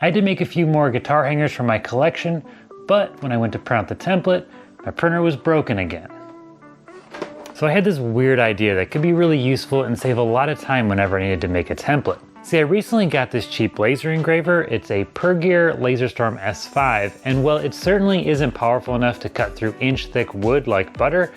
I had to make a few more guitar hangers for my collection, but when I went to print out the template, my printer was broken again. So I had this weird idea that could be really useful and save a lot of time whenever I needed to make a template. See, I recently got this cheap laser engraver. It's a Pergear LaserStorm S5, and while it certainly isn't powerful enough to cut through inch-thick wood like butter,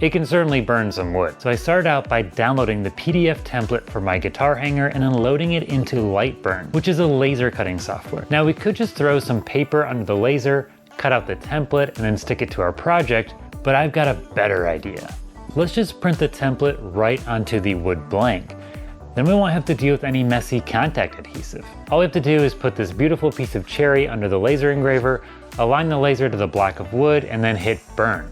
it can certainly burn some wood. So I started out by downloading the PDF template for my guitar hanger and then loading it into Lightburn, which is a laser cutting software. Now we could just throw some paper under the laser, cut out the template, and then stick it to our project, but I've got a better idea. Let's just print the template right onto the wood blank. Then we won't have to deal with any messy contact adhesive. All we have to do is put this beautiful piece of cherry under the laser engraver, align the laser to the block of wood, and then hit burn.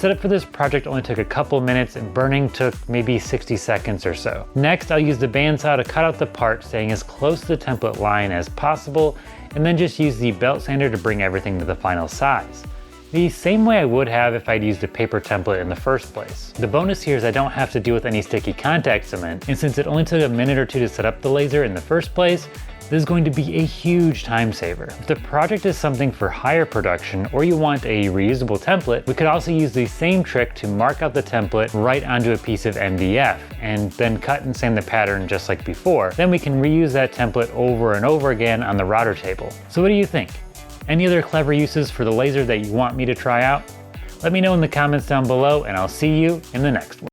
Setup for this project only took a couple minutes and burning took maybe 60 seconds or so. Next, I'll use the bandsaw to cut out the part staying as close to the template line as possible, and then just use the belt sander to bring everything to the final size. The same way I would have if I'd used a paper template in the first place. The bonus here is I don't have to deal with any sticky contact cement, and since it only took a minute or two to set up the laser in the first place, this is going to be a huge time saver. If the project is something for higher production or you want a reusable template, we could also use the same trick to mark out the template right onto a piece of MDF and then cut and sand the pattern just like before. Then we can reuse that template over and over again on the router table. So what do you think? Any other clever uses for the laser that you want me to try out? Let me know in the comments down below and I'll see you in the next one.